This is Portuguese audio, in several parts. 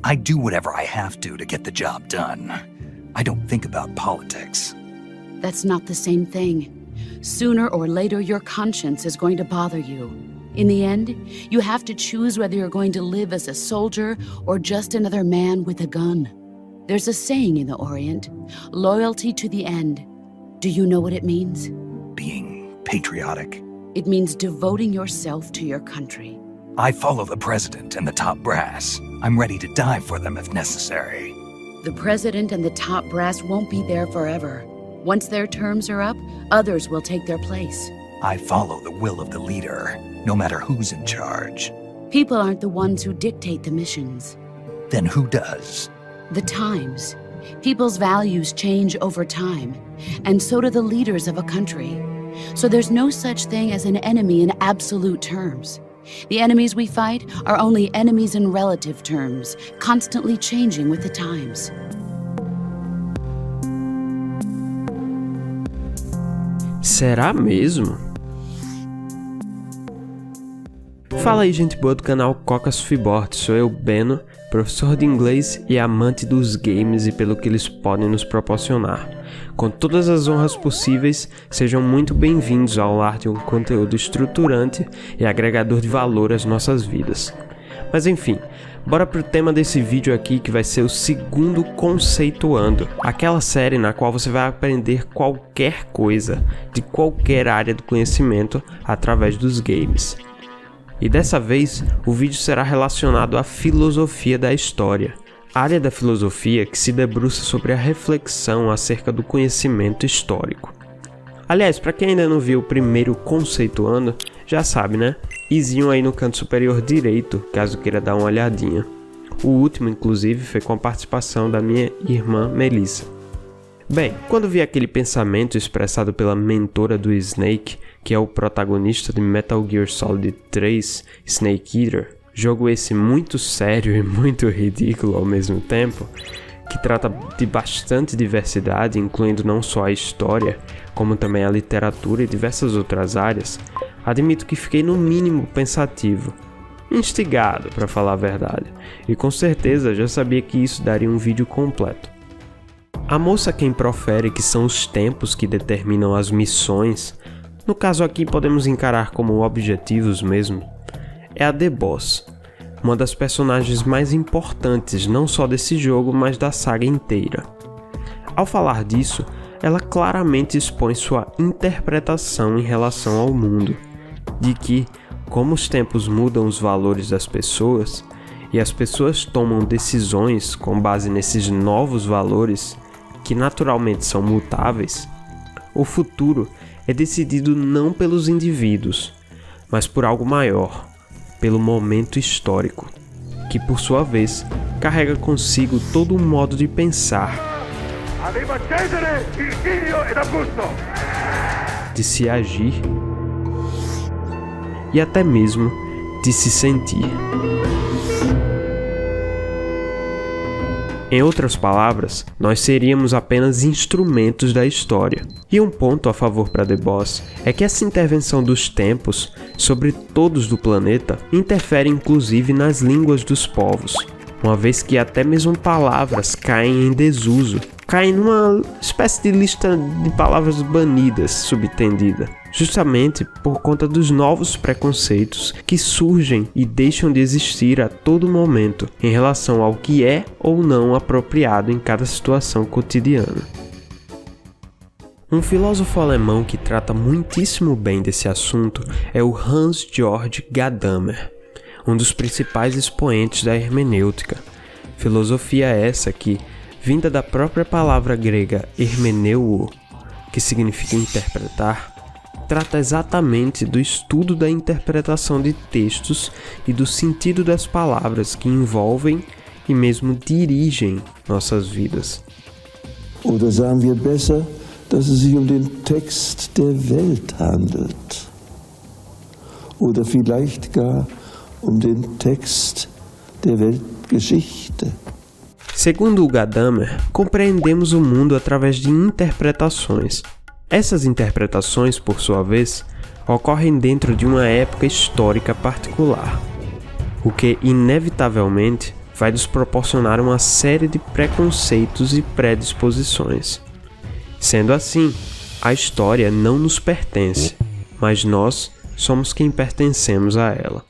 I do whatever I have to get the job done. I don't think about politics. That's not the same thing. Sooner or later, your conscience is going to bother you. In the end, you have to choose whether you're going to live as a soldier or just another man with a gun. There's a saying in the Orient, loyalty to the end. Do you know what it means? Being patriotic. It means devoting yourself to your country. I follow the president and the top brass. I'm ready to die for them if necessary. The president and the top brass won't be there forever. Once their terms are up, others will take their place. I follow the will of the leader, no matter who's in charge. People aren't the ones who dictate the missions. Then who does? The times. People's values change over time, and so do the leaders of a country. So there's no such thing as an enemy in absolute terms. The enemies we fight are only enemies in relative terms, constantly changing with the times. Será mesmo? Fala aí, gente boa do canal Cocas Freeboard, sou eu, Beno, professor de inglês e amante dos games e pelo que eles podem nos proporcionar. Com todas as honras possíveis, sejam muito bem-vindos ao lar de um conteúdo estruturante e agregador de valor às nossas vidas. Mas enfim, bora pro tema desse vídeo aqui, que vai ser o segundo Conceituando, aquela série na qual você vai aprender qualquer coisa de qualquer área do conhecimento através dos games. E dessa vez, o vídeo será relacionado à filosofia da história, área da filosofia que se debruça sobre a reflexão acerca do conhecimento histórico. Aliás, para quem ainda não viu o primeiro Conceituando, já sabe, né? Izinho aí no canto superior direito, caso queira dar uma olhadinha. O último, inclusive, foi com a participação da minha irmã Melissa. Bem, quando vi aquele pensamento expressado pela mentora do Snake, que é o protagonista de Metal Gear Solid 3, Snake Eater, jogo esse muito sério e muito ridículo ao mesmo tempo, que trata de bastante diversidade, incluindo não só a história, como também a literatura e diversas outras áreas, admito que fiquei no mínimo pensativo, instigado para falar a verdade, e com certeza já sabia que isso daria um vídeo completo. A moça quem profere que são os tempos que determinam as missões, no caso aqui podemos encarar como objetivos mesmo, é a The Boss, uma das personagens mais importantes não só desse jogo, mas da saga inteira. Ao falar disso, ela claramente expõe sua interpretação em relação ao mundo, de que, como os tempos mudam os valores das pessoas, e as pessoas tomam decisões com base nesses novos valores, que naturalmente são mutáveis, o futuro é decidido não pelos indivíduos, mas por algo maior, pelo momento histórico, que por sua vez carrega consigo todo um modo de pensar, de se agir e até mesmo de se sentir. Em outras palavras, nós seríamos apenas instrumentos da história. E um ponto a favor para The Boss é que essa intervenção dos tempos sobre todos do planeta interfere inclusive nas línguas dos povos, uma vez que até mesmo palavras caem em desuso, caem numa espécie de lista de palavras banidas subtendida, justamente por conta dos novos preconceitos que surgem e deixam de existir a todo momento em relação ao que é ou não apropriado em cada situação cotidiana. Um filósofo alemão que trata muitíssimo bem desse assunto é o Hans-Georg Gadamer, um dos principais expoentes da hermenêutica. Filosofia essa que, vinda da própria palavra grega hermeneuo, que significa interpretar, trata exatamente do estudo da interpretação de textos e do sentido das palavras que envolvem e mesmo dirigem nossas vidas. Oder sagen wir besser, dass es sich den Text der Welt handelt. Oder vielleicht gar den Text der Weltgeschichte. Segundo o Gadamer, compreendemos o mundo através de interpretações. Essas interpretações, por sua vez, ocorrem dentro de uma época histórica particular, o que inevitavelmente vai nos proporcionar uma série de preconceitos e predisposições. Sendo assim, a história não nos pertence, mas nós somos quem pertencemos a ela.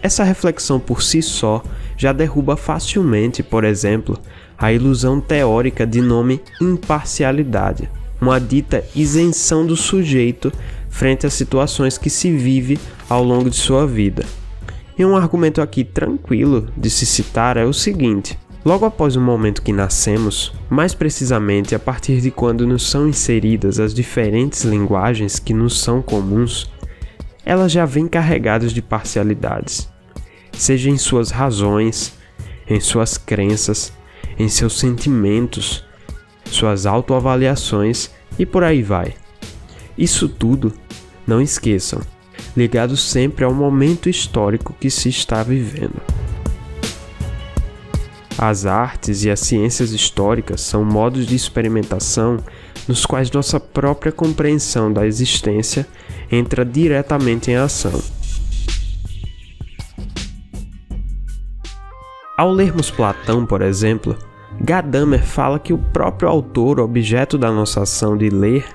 Essa reflexão por si só já derruba facilmente, por exemplo, a ilusão teórica de nome imparcialidade, uma dita isenção do sujeito frente às situações que se vive ao longo de sua vida. E um argumento aqui tranquilo de se citar é o seguinte: logo após o momento que nascemos, mais precisamente a partir de quando nos são inseridas as diferentes linguagens que nos são comuns, elas já vêm carregadas de parcialidades, seja em suas razões, em suas crenças, em seus sentimentos, suas autoavaliações e por aí vai. Isso tudo, não esqueçam, ligado sempre ao momento histórico que se está vivendo. As artes e as ciências históricas são modos de experimentação nos quais nossa própria compreensão da existência entra diretamente em ação. Ao lermos Platão, por exemplo, Gadamer fala que o próprio autor, objeto da nossa ação de ler,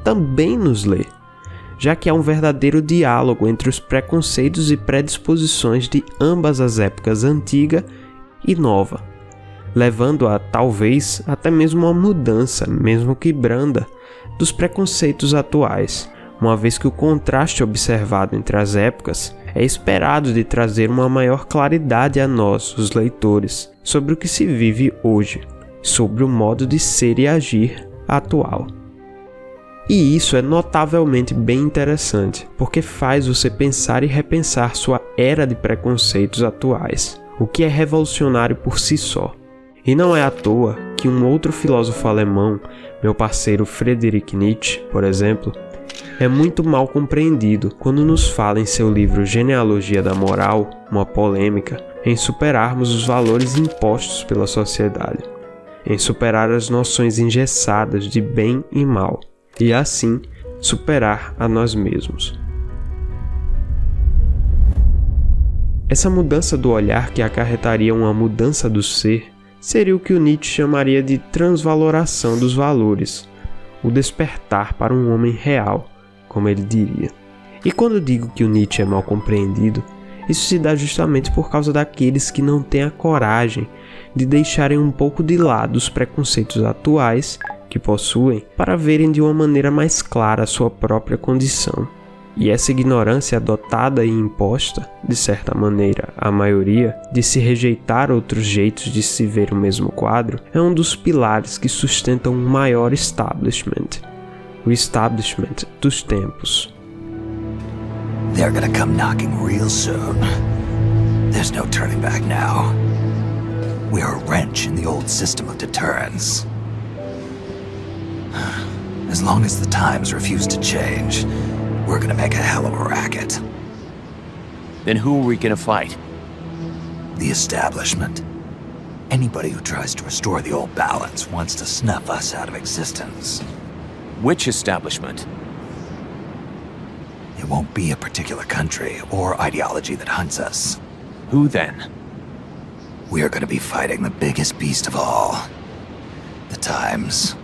também nos lê, já que há um verdadeiro diálogo entre os preconceitos e predisposições de ambas as épocas antiga e nova, levando a, talvez, até mesmo uma mudança, mesmo que branda, dos preconceitos atuais, uma vez que o contraste observado entre as épocas é esperado de trazer uma maior claridade a nós, os leitores, sobre o que se vive hoje, sobre o modo de ser e agir atual. E isso é notavelmente bem interessante, porque faz você pensar e repensar sua era de preconceitos atuais, o que é revolucionário por si só. E não é à toa que um outro filósofo alemão, meu parceiro Friedrich Nietzsche, por exemplo, é muito mal compreendido quando nos fala em seu livro Genealogia da Moral, uma polêmica, em superarmos os valores impostos pela sociedade, em superar as noções engessadas de bem e mal, e assim superar a nós mesmos. Essa mudança do olhar que acarretaria uma mudança do ser seria o que o Nietzsche chamaria de transvaloração dos valores, o despertar para um homem real, como ele diria. E quando digo que o Nietzsche é mal compreendido, isso se dá justamente por causa daqueles que não têm a coragem de deixarem um pouco de lado os preconceitos atuais que possuem para verem de uma maneira mais clara a sua própria condição. E essa ignorância adotada e imposta, de certa maneira, à maioria, de se rejeitar outros jeitos de se ver o mesmo quadro, é um dos pilares que sustentam um maior establishment, o establishment dos tempos. They're gonna come knocking real soon. There's no turning back now. We're a wrench in the old system of deterrence. As long as the times refuse to change, we're gonna make a hell of a racket. Then who are we gonna fight? The establishment. Anybody who tries to restore the old balance wants to snuff us out of existence. Which establishment? It won't be a particular country or ideology that hunts us. Who then? We are gonna be fighting the biggest beast of all. The times.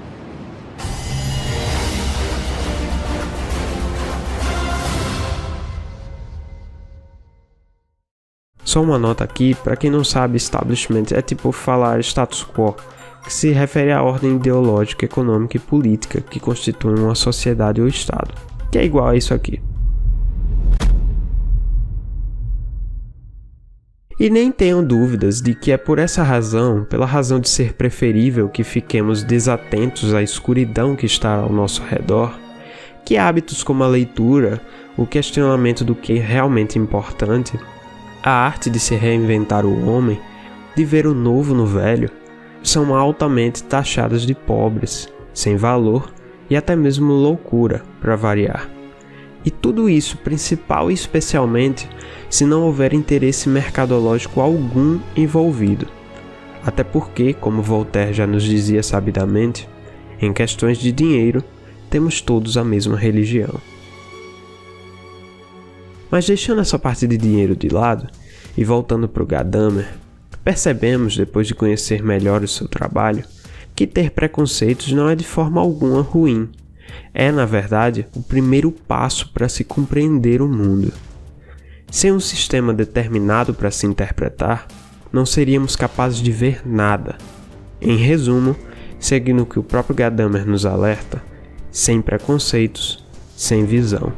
Só uma nota aqui, para quem não sabe, establishment é tipo falar status quo, que se refere à ordem ideológica, econômica e política que constitui uma sociedade ou estado, que é igual a isso aqui. E nem tenham dúvidas de que é por essa razão, pela razão de ser preferível que fiquemos desatentos à escuridão que está ao nosso redor, que hábitos como a leitura, o questionamento do que é realmente importante, a arte de se reinventar o homem, de ver o novo no velho, são altamente taxadas de pobres, sem valor e até mesmo loucura, para variar. E tudo isso, principal e especialmente, se não houver interesse mercadológico algum envolvido. Até porque, como Voltaire já nos dizia sabidamente, em questões de dinheiro, temos todos a mesma religião. Mas deixando essa parte de dinheiro de lado, E voltando para o Gadamer, percebemos, depois de conhecer melhor o seu trabalho, que ter preconceitos não é de forma alguma ruim. É, na verdade, o primeiro passo para se compreender o mundo. Sem um sistema determinado para se interpretar, não seríamos capazes de ver nada. Em resumo, seguindo o que o próprio Gadamer nos alerta, sem preconceitos, sem visão.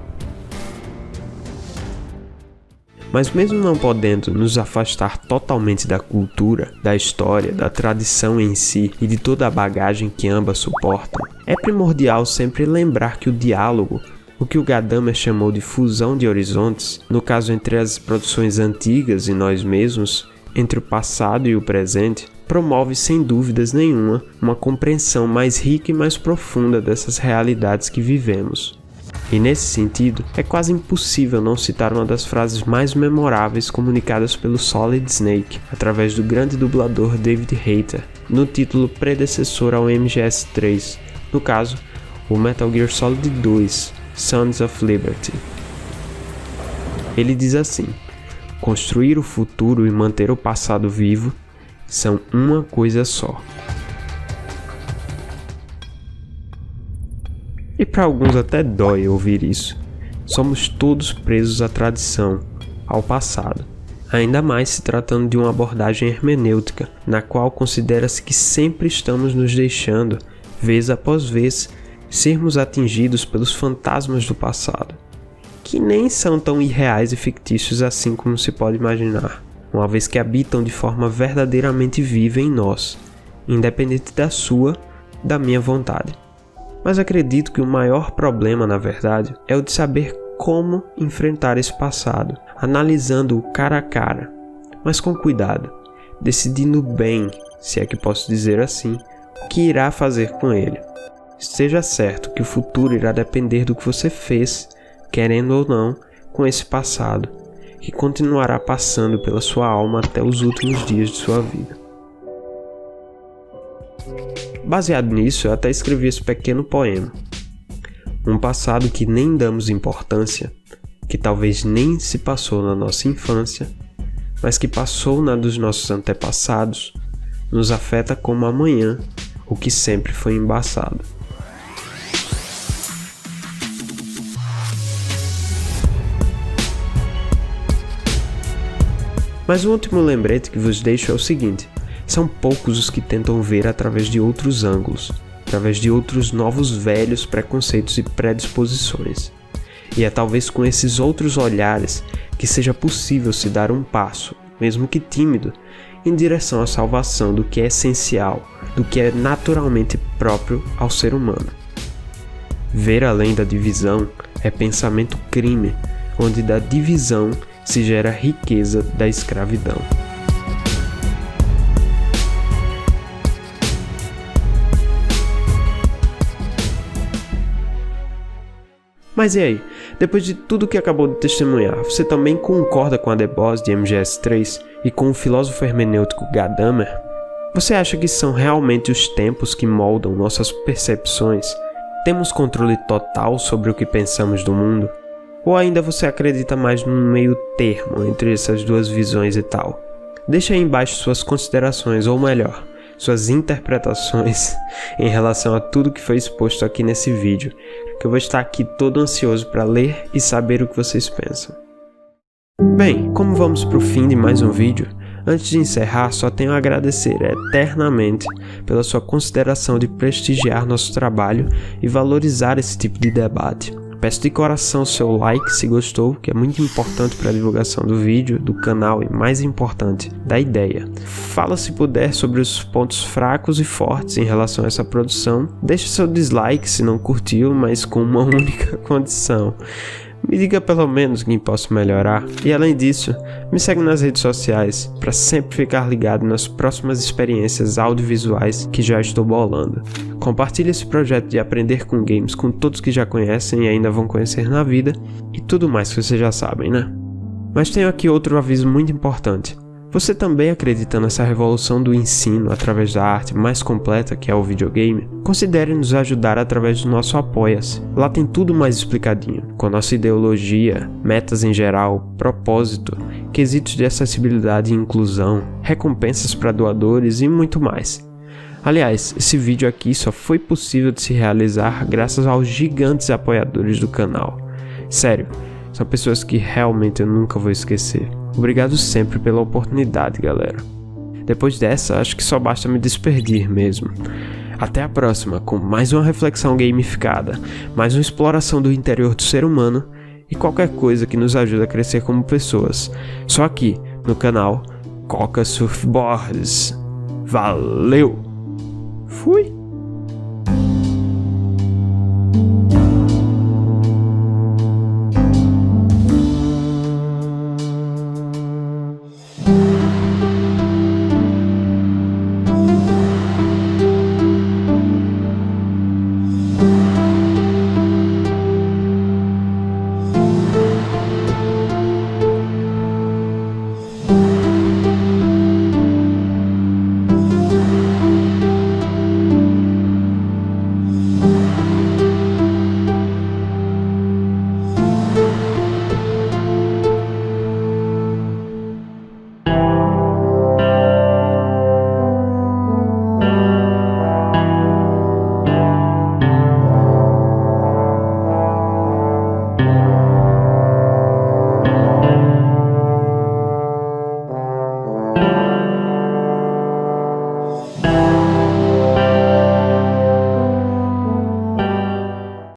Mas mesmo não podendo nos afastar totalmente da cultura, da história, da tradição em si e de toda a bagagem que ambas suportam, é primordial sempre lembrar que o diálogo, o que o Gadamer chamou de fusão de horizontes, no caso entre as produções antigas e nós mesmos, entre o passado e o presente, promove sem dúvidas nenhuma uma compreensão mais rica e mais profunda dessas realidades que vivemos. E nesse sentido, é quase impossível não citar uma das frases mais memoráveis comunicadas pelo Solid Snake, através do grande dublador David Hayter, no título predecessor ao MGS3, no caso, o Metal Gear Solid 2, Sons of Liberty. Ele diz assim: construir o futuro e manter o passado vivo são uma coisa só. E para alguns até dói ouvir isso. Somos todos presos à tradição, ao passado. Ainda mais se tratando de uma abordagem hermenêutica, na qual considera-se que sempre estamos nos deixando, vez após vez, sermos atingidos pelos fantasmas do passado, que nem são tão irreais e fictícios assim como se pode imaginar, uma vez que habitam de forma verdadeiramente viva em nós, independente da sua, da minha vontade. Mas acredito que o maior problema, na verdade, é o de saber como enfrentar esse passado, analisando-o cara a cara, mas com cuidado, decidindo bem, se é que posso dizer assim, o que irá fazer com ele. Esteja certo que o futuro irá depender do que você fez, querendo ou não, com esse passado, que continuará passando pela sua alma até os últimos dias de sua vida. Baseado nisso, eu até escrevi esse pequeno poema. Um passado que nem damos importância, que talvez nem se passou na nossa infância, mas que passou na dos nossos antepassados, nos afeta como amanhã, o que sempre foi embaçado. Mas um último lembrete que vos deixo é o seguinte: são poucos os que tentam ver através de outros ângulos, através de outros novos velhos preconceitos e predisposições. E é talvez com esses outros olhares que seja possível se dar um passo, mesmo que tímido, em direção à salvação do que é essencial, do que é naturalmente próprio ao ser humano. Ver além da divisão é pensamento crime, onde da divisão se gera a riqueza da escravidão. Mas e aí? Depois de tudo que acabou de testemunhar, você também concorda com a The Boss de MGS3 e com o filósofo hermenêutico Gadamer? Você acha que são realmente os tempos que moldam nossas percepções? Temos controle total sobre o que pensamos do mundo? Ou ainda você acredita mais num meio termo entre essas duas visões e tal? Deixa aí embaixo suas considerações, ou melhor, suas interpretações em relação a tudo que foi exposto aqui nesse vídeo, que eu vou estar aqui todo ansioso para ler e saber o que vocês pensam. Bem, como vamos para o fim de mais um vídeo, antes de encerrar só tenho a agradecer eternamente pela sua consideração de prestigiar nosso trabalho e valorizar esse tipo de debate. Peço de coração seu like se gostou, que é muito importante para a divulgação do vídeo, do canal e, mais importante, da ideia. Fala se puder sobre os pontos fracos e fortes em relação a essa produção. Deixe seu dislike se não curtiu, mas com uma única condição: me diga pelo menos quem posso melhorar. E além disso, me segue nas redes sociais para sempre ficar ligado nas próximas experiências audiovisuais que já estou bolando. Compartilhe esse projeto de aprender com games com todos que já conhecem e ainda vão conhecer na vida, e tudo mais que vocês já sabem, né? Mas tenho aqui outro aviso muito importante. Você também acredita nessa revolução do ensino através da arte mais completa que é o videogame? Considere nos ajudar através do nosso Apoia-se. Lá tem tudo mais explicadinho, com a nossa ideologia, metas em geral, propósito quesitos de acessibilidade e inclusão, recompensas para doadores e muito mais. Aliás, esse vídeo aqui só foi possível de se realizar graças aos gigantes apoiadores do canal. Sério, são pessoas que realmente eu nunca vou esquecer. Obrigado sempre pela oportunidade, galera. Depois dessa, acho que só basta me despedir mesmo. Até a próxima, com mais uma reflexão gamificada, mais uma exploração do interior do ser humano e qualquer coisa que nos ajude a crescer como pessoas. Só aqui, no canal Coca Surfboards. Valeu! Fui!